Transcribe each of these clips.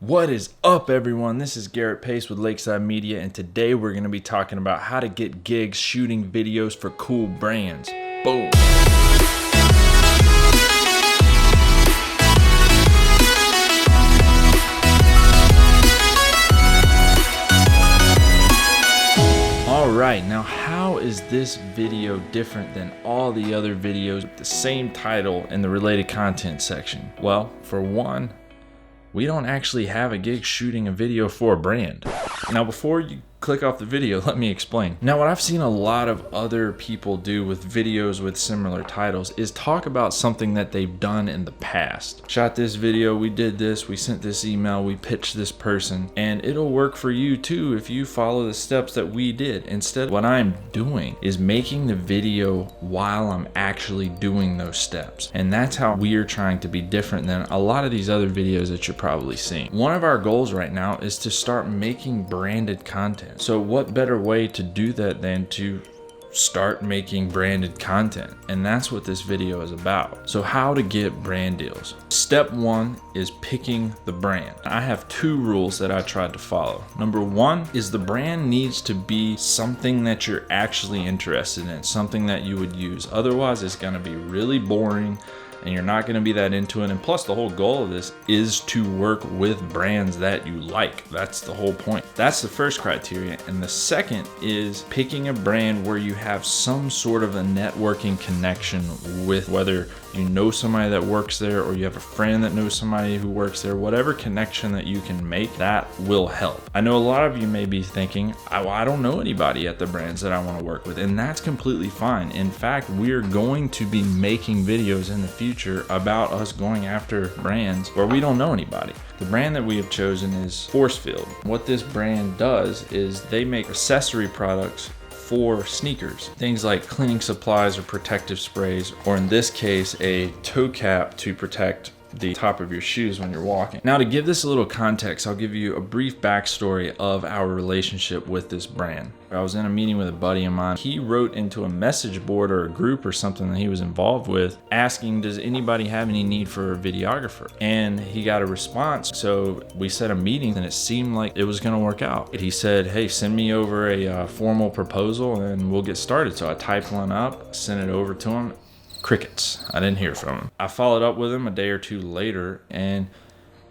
What is up, everyone? This is Garrett Pace with LakeSide Media, and today we're going to be talking about how to get gigs shooting videos for cool brands. Boom! Alright, now how is this video different than all the other videos with the same title in the related content section? Well, for one, we don't actually have a gig shooting a video for a brand. Now, before you click off the video, let me explain. Now, what I've seen a lot of other people do with videos with similar titles is talk about something that they've done in the past. Shot this video, we did this, we sent this email, we pitched this person, and it'll work for you too if you follow the steps that we did. Instead, what I'm doing is making the video while I'm actually doing those steps. And that's how we're trying to be different than a lot of these other videos that you're probably seeing. One of our goals right now is to start making branded content. So what better way to do that than to start making branded content? And that's what this video is about. So how to get brand deals. Step one is picking the brand. I have two rules that I tried to follow. Number one is the brand needs to be something that you're actually interested in, something that you would use. Otherwise, it's going to be really boring and you're not going to be that into it. And plus, the whole goal of this is to work with brands that you like. That's the whole point. That's the first criteria. And the second is picking a brand where you have some sort of a networking connection with, whether you know somebody that works there or you have a friend that knows somebody who works there. Whatever connection that you can make, that will help. I know a lot of you may be thinking, I don't know anybody at the brands that I want to work with, and that's completely fine. In fact, we're going to be making videos in the future about us going after brands where we don't know anybody. The brand that we have chosen is Forcefield. What this brand does is they make accessory products for sneakers. Things like cleaning supplies or protective sprays, or in this case, a toe cap to protect the top of your shoes when you're walking. Now, to give this a little context, I'll give you a brief backstory of our relationship with this brand. I was in a meeting with a buddy of mine. He wrote into a message board or a group or something that he was involved with asking, does anybody have any need for a videographer? And he got a response. So we set a meeting and it seemed like it was going to work out. He said, hey, send me over a formal proposal and we'll get started. So I typed one up, sent it over to him. Crickets. I didn't hear from him. I followed up with him a day or two later, and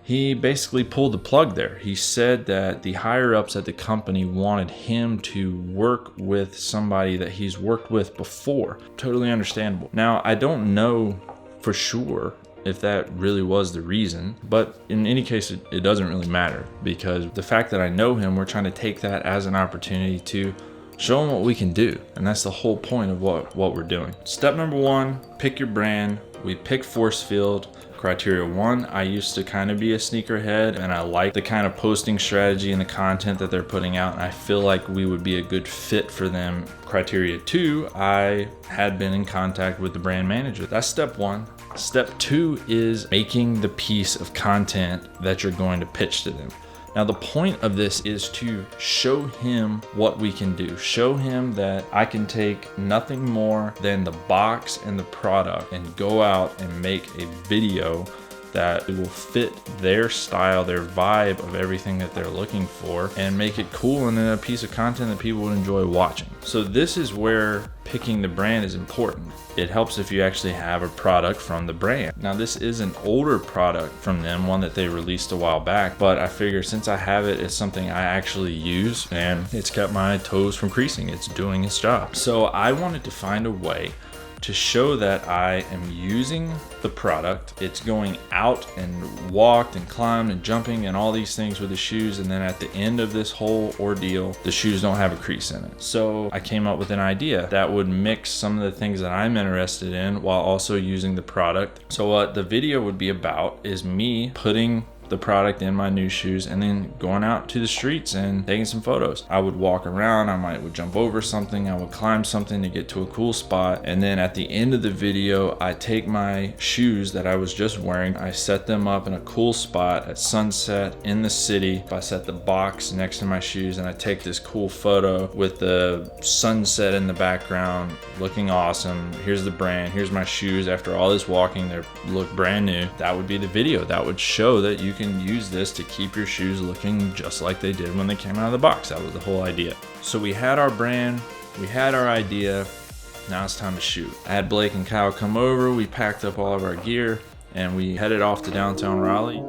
he basically pulled the plug there. He said that the higher ups at the company wanted him to work with somebody that he's worked with before. Totally understandable. Now, I don't know for sure if that really was the reason, but in any case, it doesn't really matter, because the fact that I know him, we're trying to take that as an opportunity to show them what we can do. And that's the whole point of what we're doing. Step number one, pick your brand. We pick Forcefield. Criteria one, I used to kind of be a sneakerhead and I like the kind of posting strategy and the content that they're putting out. And I feel like we would be a good fit for them. Criteria two, I had been in contact with the brand manager. That's step one. Step two is making the piece of content that you're going to pitch to them. Now, the point of this is to show him what we can do. Show him that I can take nothing more than the box and the product and go out and make a video that will fit their style, their vibe of everything that they're looking for, and make it cool and then a piece of content that people would enjoy watching. So this is where picking the brand is important. It helps if you actually have a product from the brand. Now, this is an older product from them, one that they released a while back, but I figure since I have it, it's something I actually use and it's kept my toes from creasing. It's doing its job. So I wanted to find a way to show that I am using the product. It's going out and walked and climbed and jumping and all these things with the shoes, and then at the end of this whole ordeal, the shoes don't have a crease in it. So I came up with an idea that would mix some of the things that I'm interested in while also using the product. So what the video would be about is me putting the product in my new shoes and then going out to the streets and taking some photos. I would walk around, I would jump over something, I would climb something to get to a cool spot, and then at the end of the video, I take my shoes that I was just wearing, I set them up in a cool spot at sunset in the city. I set the box next to my shoes and I take this cool photo with the sunset in the background looking awesome. Here's the brand, here's my shoes. After all this walking, they look brand new. That would be the video. That would show that you can use this to keep your shoes looking just like they did when they came out of the box. That was the whole idea. So we had our brand, we had our idea, now it's time to shoot. I had Blake and Kyle come over, we packed up all of our gear, and we headed off to downtown Raleigh.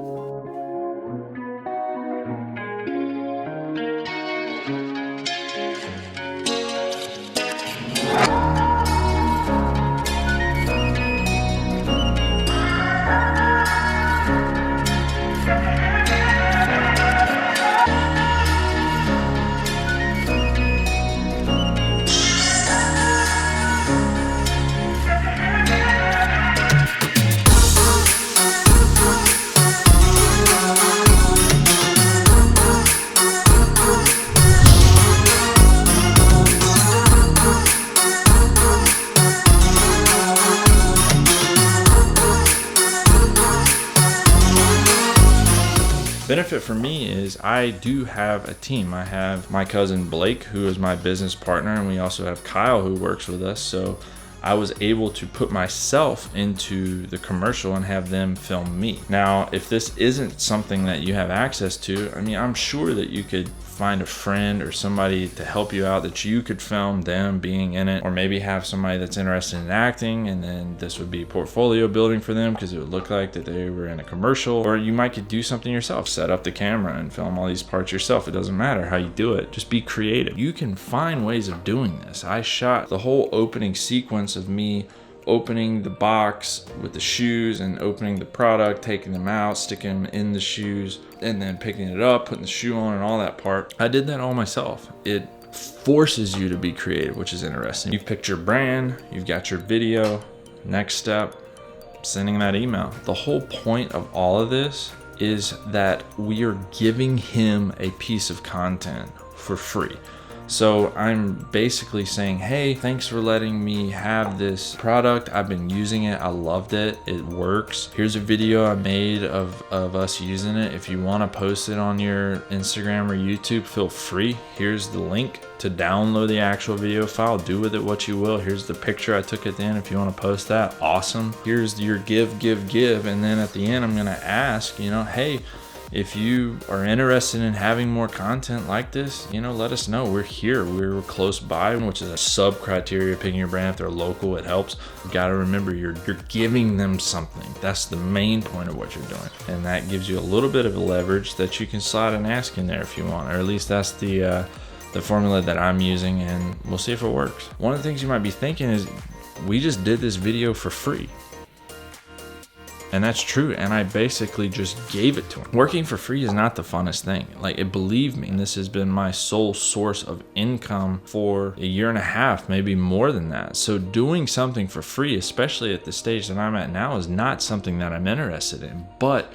Benefit for me is I do have a team. I have my cousin Blake, who is my business partner, and we also have Kyle, who works with us. So I was able to put myself into the commercial and have them film me. Now, if this isn't something that you have access to, I mean, I'm sure that you could find a friend or somebody to help you out that you could film them being in it, or maybe have somebody that's interested in acting, and then this would be portfolio building for them because it would look like that they were in a commercial. Or you might could do something yourself, set up the camera and film all these parts yourself. It doesn't matter how you do it, just be creative. You can find ways of doing this. I shot the whole opening sequence of me opening the box with the shoes and opening the product, taking them out, sticking them in the shoes, and then picking it up, putting the shoe on and all that part. I did that all myself. It forces you to be creative, which is interesting. You've picked your brand, you've got your video. Next step, sending that email. The whole point of all of this is that we are giving him a piece of content for free. So I'm basically saying, hey, thanks for letting me have this product. I've been using it. I loved it. It works. Here's a video I made of us using it. If you want to post it on your Instagram or YouTube, feel free. Here's the link to download the actual video file. Do with it what you will. Here's the picture I took at the end. If you want to post that, awesome. Here's your give. And then at the end, I'm going to ask, hey, if you are interested in having more content like this, let us know. We're here. We're close by, which is a sub criteria of picking your brand. If they're local, it helps. You got to remember you're giving them something. That's the main point of what you're doing. And that gives you a little bit of a leverage that you can slide an ask in there if you want, or at least that's the formula that I'm using, and we'll see if it works. One of the things you might be thinking is, we just did this video for free. And that's true, and I basically just gave it to him. Working for free is not the funnest thing. Believe me, this has been my sole source of income for a year and a half, maybe more than that. So doing something for free, especially at the stage that I'm at now, is not something that I'm interested in. But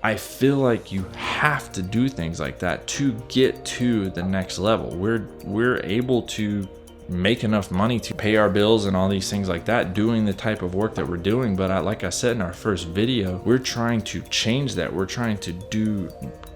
I feel like you have to do things like that to get to the next level. We're able to make enough money to pay our bills and all these things like that, doing the type of work that we're doing. But like I said in our first video, we're trying to change that. We're trying to do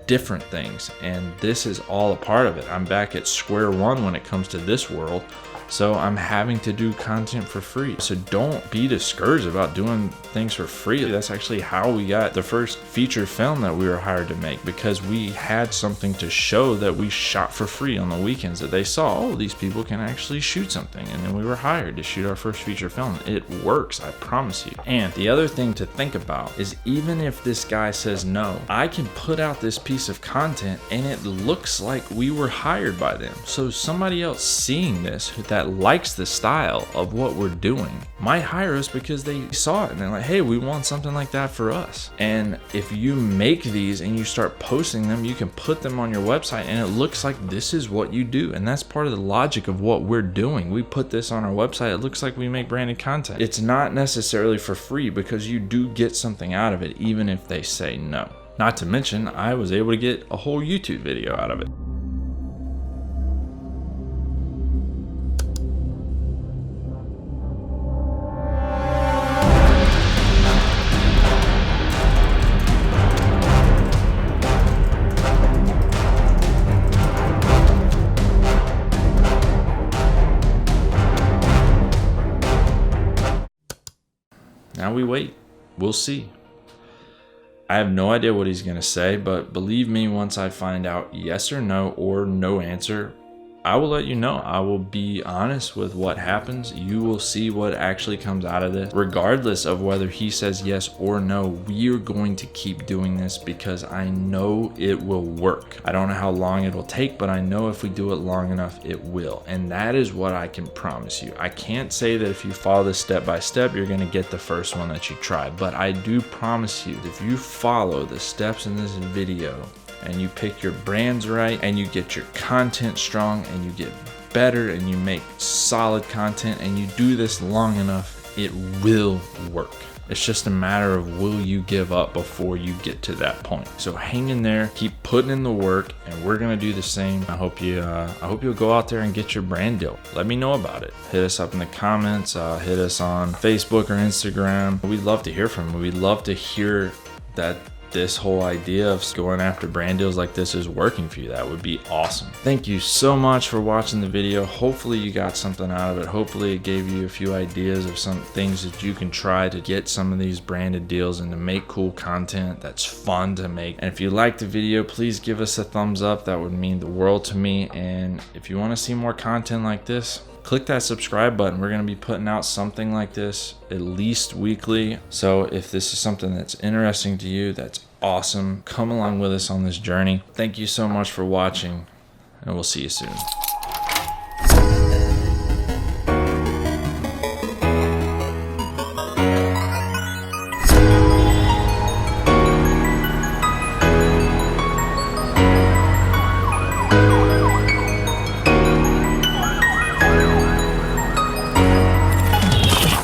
different things, and this is all a part of it. I'm back at square one when it comes to this world. So I'm having to do content for free. So don't be discouraged about doing things for free. That's actually how we got the first feature film that we were hired to make, because we had something to show that we shot for free on the weekends, that they saw, oh, these people can actually shoot something. And then we were hired to shoot our first feature film. It works, I promise you. And the other thing to think about is, even if this guy says no, I can put out this piece of content and it looks like we were hired by them. So somebody else seeing this that likes the style of what we're doing might hire us because they saw it and they're like, hey, we want something like that for us. And if you make these and you start posting them, you can put them on your website and it looks like this is what you do. And that's part of the logic of what we're doing. We put this on our website, it looks like we make branded content. It's not necessarily for free, because you do get something out of it, even if they say no. Not to mention, I was able to get a whole YouTube video out of it. Now we wait. We'll see. I have no idea what he's gonna say, but believe me, once I find out yes or no answer, I will let you know. I will be honest with what happens. You will see what actually comes out of this. Regardless of whether he says yes or no, we are going to keep doing this because I know it will work. I don't know how long it will take, but I know if we do it long enough, it will. And that is what I can promise you. I can't say that if you follow this step by step, you're gonna get the first one that you try, but I do promise you that if you follow the steps in this video, and you pick your brands right, and you get your content strong, and you get better, and you make solid content, and you do this long enough, it will work. It's just a matter of will you give up before you get to that point. So hang in there, keep putting in the work, and we're gonna do the same. I hope you'll go out there and get your brand deal. Let me know about it. Hit us up in the comments, hit us on Facebook or Instagram. We'd love to hear from you. We'd love to hear that this whole idea of going after brand deals like this is working for you. That would be awesome. Thank you so much for watching the video. Hopefully you got something out of it. Hopefully it gave you a few ideas of some things that you can try to get some of these branded deals and to make cool content that's fun to make. And if you liked the video, please give us a thumbs up. That would mean the world to me. And if you want to see more content like this, click that subscribe button. We're going to be putting out something like this at least weekly. So if this is something that's interesting to you, that's awesome. Come along with us on this journey. Thank you so much for watching, and we'll see you soon.